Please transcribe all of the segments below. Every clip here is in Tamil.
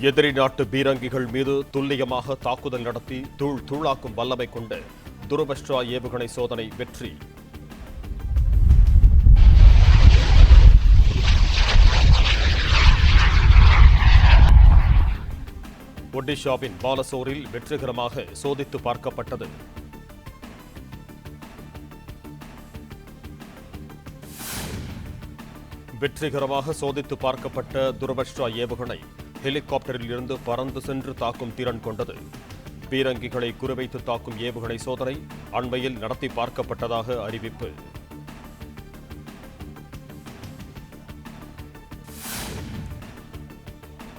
எதிரி நாட்டு பீரங்கிகள் மீது துல்லியமாக தாக்குதல் நடத்தி தூள் தூளாக்கும் வல்லமை கொண்ட துருவஸ்ட்ரா ஏவுகணை சோதனை வெற்றி. ஒடிஷாவின் பாலசோரில் வெற்றிகரமாக சோதித்து பார்க்கப்பட்டது. வெற்றிகரமாக சோதித்து பார்க்கப்பட்ட துருவஸ்ட்ரா ஏவுகணை ஹெலிகாப்டரில் இருந்து பறந்து சென்று தாக்கும் திறன் கொண்டது. பீரங்கிகளை குறிவைத்து தாக்கும் ஏவுகணை சோதனை அண்மையில் நடத்தி பார்க்கப்பட்டதாக அறிவிப்பு.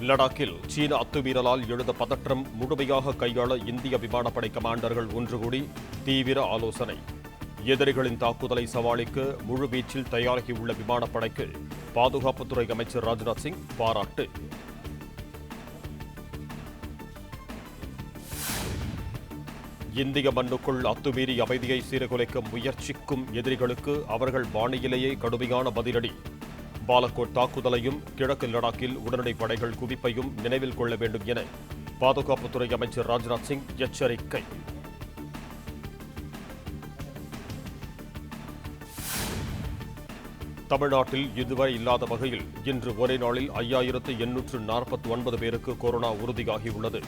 லடாக்கில் சீன அத்துமீறலால் எழுந்த பதற்றம் முழுமையாக கையாள இந்திய விமானப்படை கமாண்டர்கள் ஒன்று கூடி தீவிர ஆலோசனை. எதிரிகளின் தாக்குதலை சமாளிக்க முழுவீச்சில் தயாராகியுள்ள விமானப்படைக்கு பாதுகாப்புத்துறை அமைச்சர் ராஜ்நாத் சிங் பாராட்டு. இந்திய மண்ணுக்குள் அத்துமீறி அமைதியை சீர்குலைக்க முயற்சிக்கும் எதிரிகளுக்கு அவர்கள் வானிலேயே கடுமையான பதிலடி. பாலக்கோட் தாக்குதலையும் கிழக்கு லடாக்கில் உடனடி படைகள் குவிப்பையும் நினைவில் கொள்ள வேண்டும் என பாதுகாப்புத்துறை அமைச்சர் ராஜ்நாத் சிங் எச்சரிக்கை. தமிழ்நாட்டில் இதுவரை இல்லாத வகையில் இன்று ஒரே நாளில் 5849 பேருக்கு கொரோனா உறுதியாகியுள்ளது.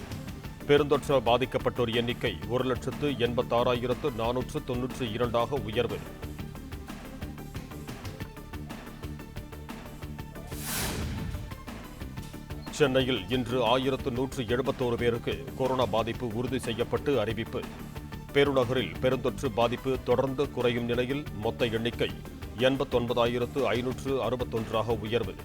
பெருந்தொற்று பாதிக்கப்பட்டோர் எண்ணிக்கை 1,86,492 உயர்வு. சென்னையில் இன்று 1171 பேருக்கு கொரோனா பாதிப்பு உறுதி செய்யப்பட்டு அறிவிப்பு. பெருநகரில் பெருந்தொற்று பாதிப்பு தொடர்ந்து குறையும் நிலையில் மொத்த எண்ணிக்கை 89,561 உயர்வு.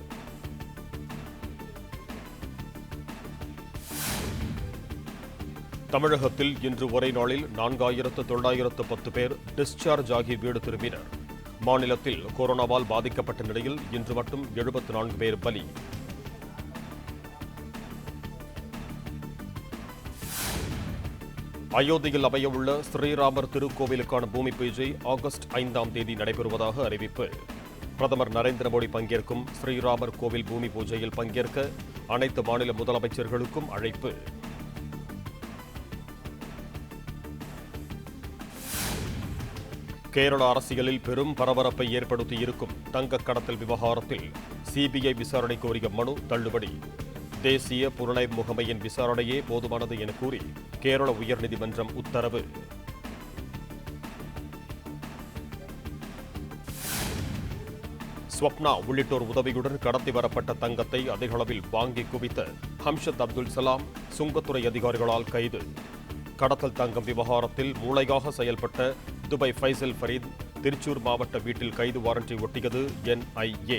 தமிழகத்தில் இன்று ஒரே நாளில் 4,910 பேர் டிஸ்சார்ஜ் ஆகி வீடு திரும்பினர். மாநிலத்தில் கொரோனாவால் பாதிக்கப்பட்ட நிலையில் இன்று மட்டும் 74 பேர் பலி. அயோத்தியில் அமையவுள்ள ஸ்ரீராமர் திருக்கோவிலுக்கான பூமி பூஜை ஆகஸ்ட் 5ஆம் தேதி நடைபெறுவதாக அறிவிப்பு. பிரதமர் நரேந்திர மோடி பங்கேற்கும் ஸ்ரீராமர் கோவில் பூமி பூஜையில் பங்கேற்க அனைத்து மாநில முதலமைச்சர்களுக்கும் அழைப்பு. கேரள அரசியலில் பெரும் பரபரப்பை ஏற்படுத்தியிருக்கும் தங்க கடத்தல் விவகாரத்தில் சிபிஐ விசாரணை கோரிய மனு தள்ளுபடி. தேசிய புலனாய்வு முகமையின் விசாரணையே போதுமானது என கூறி கேரள உயர்நீதிமன்றம் உத்தரவு. ஸ்வப்னா உள்ளிட்டோர் உதவியுடன் கடத்தி வரப்பட்ட தங்கத்தை அதிக அளவில் வாங்கி குவித்த ஹம்ஷத் அப்துல் சலாம் சுங்கத்துறை அதிகாரிகளால் கைது. கடத்தல் தங்கம் விவகாரத்தில் மூளையாக செயல்பட்ட துபாய் ஃபைசல் ஃபரீத் திருச்சூர் மாவட்ட வீட்டில் கைது வாரண்டை ஒட்டியது NIA.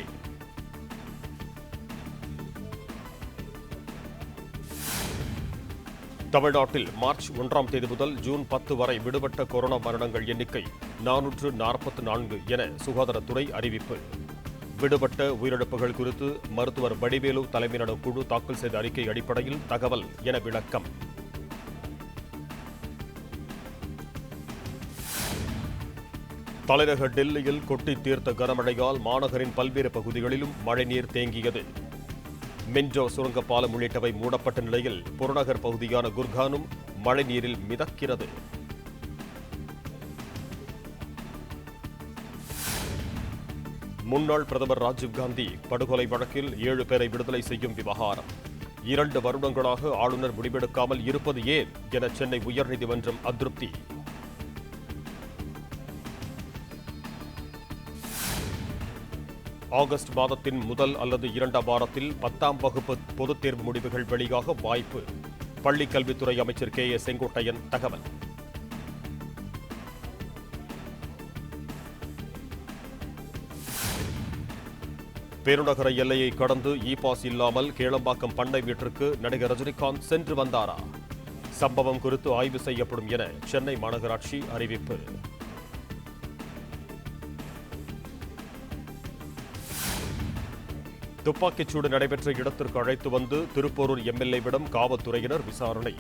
தமிழ்நாட்டில் மார்ச் 1ஆம் தேதி முதல் ஜூன் 10 வரை விடுபட்ட கொரோனா மரணங்கள் எண்ணிக்கை 444 என சுகாதாரத்துறை அறிவிப்பு. விடுபட்ட உயிரிழப்புகள் குறித்து மருத்துவர் வடிவேலு தலைமையிலான குழு தாக்கல் செய்த அறிக்கை அடிப்படையில் தகவல் என விளக்கம். தலைநகர் டெல்லியில் கொட்டி தீர்த்த கனமழையால் மாநகரின் பல்வேறு பகுதிகளிலும் மழைநீர் தேங்கியது. மென்ஜோ சுரங்கப்பாலம் உள்ளிட்டவை மூடப்பட்ட நிலையில் புறநகர் பகுதியான குர்கானும் மழைநீரில் மிதக்கிறது. முன்னாள் பிரதமர் ராஜீவ்காந்தி படுகொலை வழக்கில் 7 பேரை விடுதலை செய்யும் விவகாரம் 2 வருடங்களாக ஆளுநர் முடிவெடுக்காமல் இருப்பது ஏன் என சென்னை உயர்நீதிமன்றம் அதிருப்தி. ஆகஸ்ட் மாதத்தின் முதல் அல்லது 2ஆம் வாரத்தில் 10ஆம் வகுப்பு பொதுத் தேர்வு முடிவுகள் வெளியாக வாய்ப்பு. பள்ளிக் கல்வித்துறை அமைச்சர் KA செங்கோட்டையன் தகவல். பெருநகர எல்லையை கடந்து இ-பாஸ் இல்லாமல் கேளம்பாக்கம் பண்ணை வீட்டிற்கு நடிகர் ரஜினிகாந்த் சென்று வந்தாரா? சம்பவம் குறித்து ஆய்வு செய்யப்படும் என சென்னை மாநகராட்சி அறிவிப்பு. துப்பாக்கிச்சூடு நடைபெற்ற இடத்திற்கு அழைத்து வந்து திருப்போரூர் MLAவிடம் காவல்துறையினர் விசாரணை.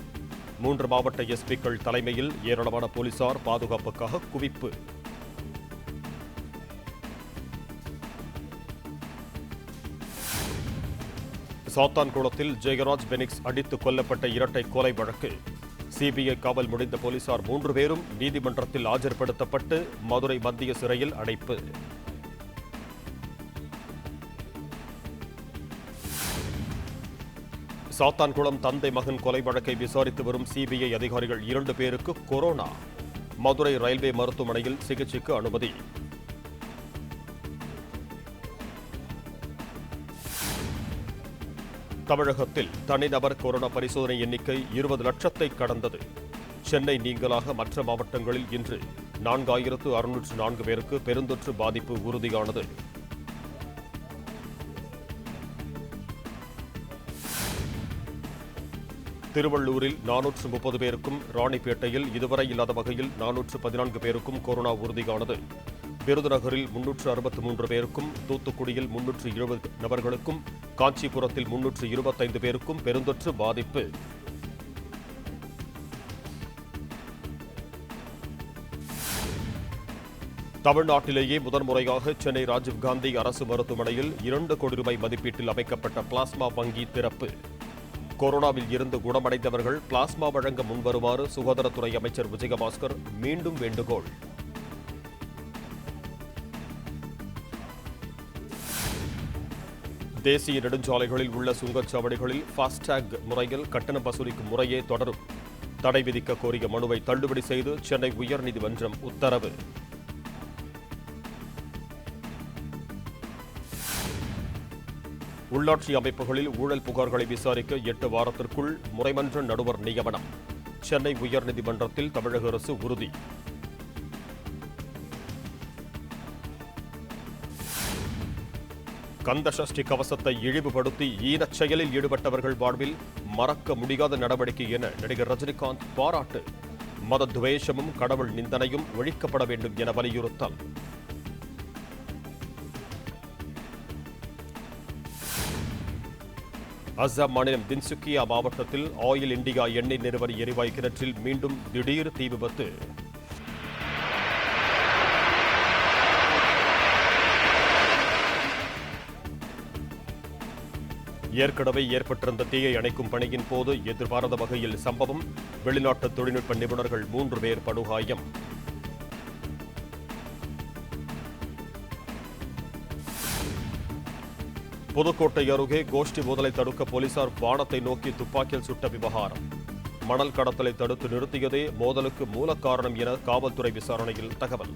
3 மாவட்ட SPக்கள் தலைமையில் ஏராளமான போலீசார் பாதுகாப்புக்காக குவிப்பு. சாத்தான்குளத்தில் ஜெயராஜ் பெனிக்ஸ் அடித்துக் கொல்லப்பட்ட இரட்டை கொலை வழக்கு சிபிஐ காவல் முடிந்த போலீசார் 3 பேரும் நீதிமன்றத்தில் ஆஜர்படுத்தப்பட்டு மதுரை மத்திய சிறையில் அடைப்பு. சாத்தான்குளம் தந்தை மகன் கொலை வழக்கை விசாரித்து வரும் சிபிஐ அதிகாரிகள் 2 பேருக்கு கொரோனா. மதுரை ரயில்வே மருத்துவமனையில் சிகிச்சைக்கு அனுமதி. தமிழகத்தில் தனிநபர் கொரோனா பரிசோதனை எண்ணிக்கை 20 லட்சத்தை கடந்தது. சென்னை நீங்கலாக மற்ற மாவட்டங்களில் இன்று 4604 பேருக்கு பெருந்தொற்று பாதிப்பு உறுதியானது. திருவள்ளூரில் 430 பேருக்கும், ராணிப்பேட்டையில் இதுவரை இல்லாத வகையில் 414 பேருக்கும் கொரோனா உறுதியானது. விருதுநகரில் 363 பேருக்கும், தூத்துக்குடியில் 320 நபர்களுக்கும், காஞ்சிபுரத்தில் 325 பேருக்கும் பெருந்தொற்று பாதிப்பு. தமிழ்நாட்டிலேயே முதன்முறையாக சென்னை ராஜீவ்காந்தி அரசு மருத்துவமனையில் 2 கோடி ரூபாய் மதிப்பீட்டில் அமைக்கப்பட்ட பிளாஸ்மா வங்கி திறப்பு. கொரோனாவில் இருந்து குணமடைந்தவர்கள் பிளாஸ்மா வழங்க முன்வருமாறு சுகாதாரத்துறை அமைச்சர் விஜயபாஸ்கர் மீண்டும் வேண்டுகோள். தேசிய நெடுஞ்சாலைகளில் உள்ள சுங்கச்சாவடிகளில் ஃபாஸ்டேக் முறையில் கட்டணம் வசூலிக்கும் முறையே தொடரும். தடை விதிக்க கோரிய மனுவை தள்ளுபடி செய்து சென்னை உயர்நீதிமன்றம் உத்தரவு. உள்ளாட்சி அமைப்புகளில் ஊழல் புகார்களை விசாரிக்க 8 வாரத்திற்குள் முறைமன்ற நடுவர் நியமனம். சென்னை உயர்நீதிமன்றத்தில் தமிழக அரசு உறுதி. கந்தசஷ்டி கவசத்தை இழிவுபடுத்தி ஈனச் செயலில் ஈடுபட்டவர்கள் வாழ்வில் மறக்க முடியாத நடவடிக்கை என நடிகர் ரஜினிகாந்த் பாராட்டு. மத துவேஷமும் கடவுள் நிந்தனையும் ஒழிக்கப்பட வேண்டும் என வலியுறுத்தல். அஸ்ஸாம் மாநிலம் தின்சுக்கியா மாவட்டத்தில் ஆயில் இண்டியா எண்ணெய் நிறுவன எரிவாயு கிணற்றில் மீண்டும் திடீர் தீ விபத்து. ஏற்கனவே ஏற்பட்டிருந்த தீயை அணைக்கும் பணியின் போது எதிர்பாராத வகையில் சம்பவம். வெளிநாட்டு தொழில்நுட்ப நிபுணர்கள் 3 பேர் படுகாயம். புதுக்கோட்டை அருகே கோஷ்டி மோதலை தடுக்க போலீசார் வானத்தை நோக்கி துப்பாக்கியில் சுட்ட விவகாரம். மணல் கடத்தலை தடுத்து நிறுத்தியதே மோதலுக்கு மூல காரணம் என காவல்துறை விசாரணையில் தகவல்.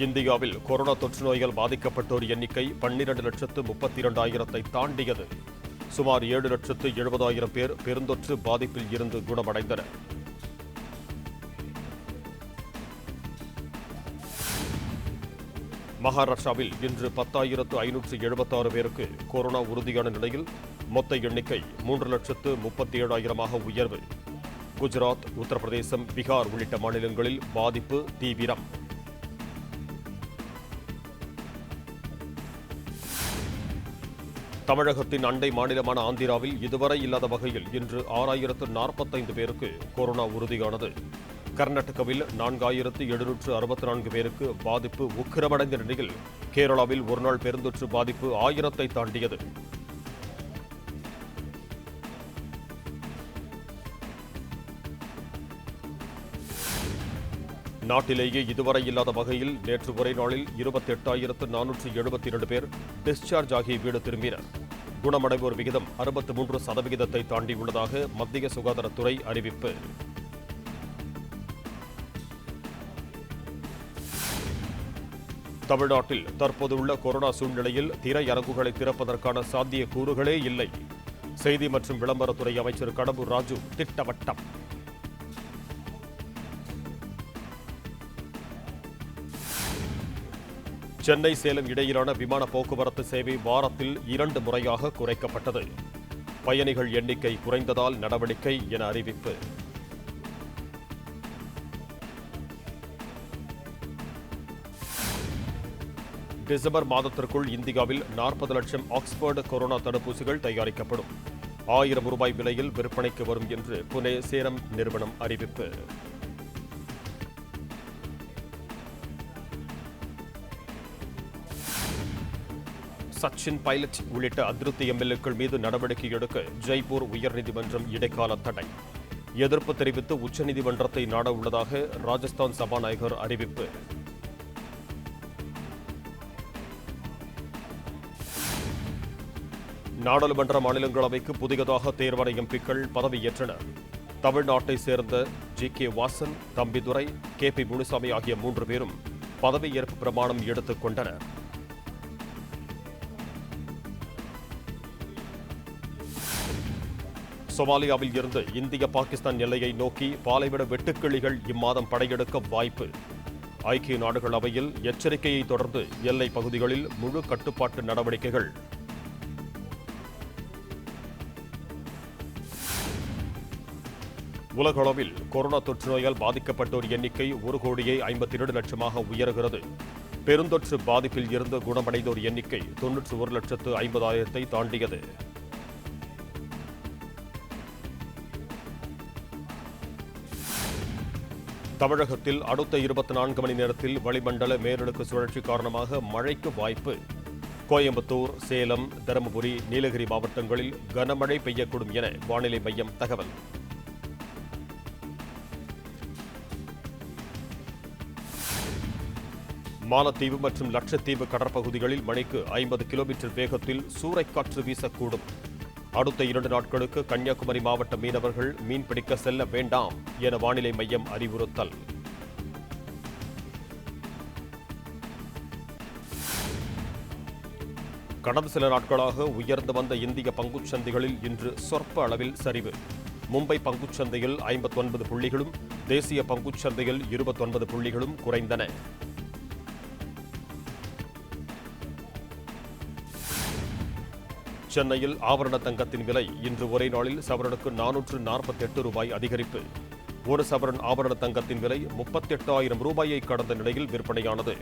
இந்தியாவில் கொரோனா தொற்று நோயால் பாதிக்கப்பட்டோர் எண்ணிக்கை 12,32,000 தாண்டியது. சுமார் 7,70,000 பேர் பெருந்தொற்று பாதிப்பில் இருந்து குணமடைந்தனர். மகாராஷ்டிராவில் இன்று 10,576 பேருக்கு கொரோனா உறுதியான நிலையில் மொத்த எண்ணிக்கை 3,37,000 உயர்வு. குஜராத், உத்தரப்பிரதேசம், பீகார் உள்ளிட்ட மாநிலங்களில் பாதிப்பு தீவிரம். தமிழகத்தின் அண்டை மாநிலமான ஆந்திராவில் இதுவரை இல்லாத வகையில் இன்று 6,045 பேருக்கு கொரோனா உறுதியானது. கர்நாடகாவில் 4,764 பேருக்கு பாதிப்பு உக்கிரமடைந்த நிலையில் கேரளாவில் ஒருநாள் பெருந்தொற்று பாதிப்பு 1000 தாண்டியது. நாட்டிலேயே இதுவரை இல்லாத வகையில் நேற்று ஒரே நாளில் 28,472 பேர் டிஸ்சார்ஜ் ஆகி வீடு திரும்பினர். குணமடைவோர் விகிதம் 63% தாண்டியுள்ளதாக மத்திய சுகாதாரத்துறை அறிவிப்பு. தமிழ்நாட்டில் தற்போதுள்ள கொரோனா சூழ்நிலையில் திரையரங்குகளை திறப்பதற்கான சாத்திய கூறுகளே இல்லை. செய்தி மற்றும் விளம்பரத்துறை அமைச்சர் கடம்பூர் ராஜு திட்டவட்டம். சென்னை சேலம் இடையிலான விமான போக்குவரத்து சேவை வாரத்தில் 2 முறையாக குறைக்கப்பட்டது. பயணிகள் எண்ணிக்கை குறைந்ததால் நடவடிக்கை என அறிவிப்பு. டிசம்பர் மாதத்திற்குள் இந்தியாவில் 40 லட்சம் ஆக்ஸ்போர்டு கொரோனா தடுப்பூசிகள் தயாரிக்கப்படும். 1000 ரூபாய் விலையில் விற்பனைக்கு வரும் என்று புனே சேரம் நிறுவனம் அறிவிப்பு. சச்சின் பைலட் உள்ளிட்ட அதிருப்தி எம்எல்ஏக்கள் மீது நடவடிக்கை எடுக்க ஜெய்ப்பூர் உயர்நீதிமன்றம் இடைக்கால தடை. எதிர்ப்பு தெரிவித்து உச்சநீதிமன்றத்தை நாட உள்ளதாக ராஜஸ்தான் சபாநாயகர் அறிவிப்பு. நாடாளுமன்ற மாநிலங்களவைக்கு புதியதாக தேர்வான எம்பிக்கள் பதவியேற்றனர். தமிழ்நாட்டை சேர்ந்த ஜி.கே. வாசன், தம்பிதுரை, கே.பி. முனுசாமி ஆகிய 3 பேரும் பதவியேற்பு பிரமாணம் எடுத்துக் கொண்டனர். சொமாலியாவில் இருந்து இந்திய பாகிஸ்தான் எல்லையை நோக்கி பாலைவன வெட்டுக்கிளிகள் இம்மாதம் படையெடுக்க வாய்ப்பு. ஐக்கிய நாடுகள் அவையில் எச்சரிக்கையை தொடர்ந்து எல்லை பகுதிகளில் முழு கட்டுப்பாட்டு நடவடிக்கைகள். உலகளவில் கொரோனா தொற்று நோயால் பாதிக்கப்பட்டோர் எண்ணிக்கை 1,52,00,000 உயர்கிறது. பெருந்தொற்று பாதிப்பில் இருந்து குணமடைந்தோர் எண்ணிக்கை 91,50,000 தாண்டியது. தமிழகத்தில் அடுத்த 24 மணி நேரத்தில் வளிமண்டல மேலடுக்கு சுழற்சி காரணமாக மழைக்கு வாய்ப்பு. கோயம்புத்தூர், சேலம், தருமபுரி, நீலகிரி மாவட்டங்களில் கனமழை பெய்யக்கூடும் என வானிலை மையம் தகவல். மாலத்தீவு மற்றும் லட்சத்தீவு கடற்பகுதிகளில் மணிக்கு 50 கிலோமீட்டர் வேகத்தில் சூறைக்காற்று வீசக்கூடும். அடுத்த 2 நாட்களுக்கு கன்னியாகுமரி மாவட்ட மீனவர்கள் மீன்பிடிக்க செல்ல வேண்டாம் என வானிலை மையம் அறிவுறுத்தல். கடந்த சில நாட்களாக உயர்ந்து வந்த இந்திய பங்குச்சந்தைகளில் இன்று சொற்ப அளவில் சரிவு. மும்பை பங்குச்சந்தையில் 59 புள்ளிகளும், தேசிய பங்குச்சந்தையில் 29 புள்ளிகளும் குறைந்தன. சென்னையில் ஆபரண தங்கத்தின் விலை இன்று ஒரே நாளில் சவரனுக்கு 448 ரூபாய் அதிகரிப்பு. ஒரு சவரன் ஆபரண தங்கத்தின் விலை 38,000 ரூபாயை கடந்த நிலையில் விற்பனையானது.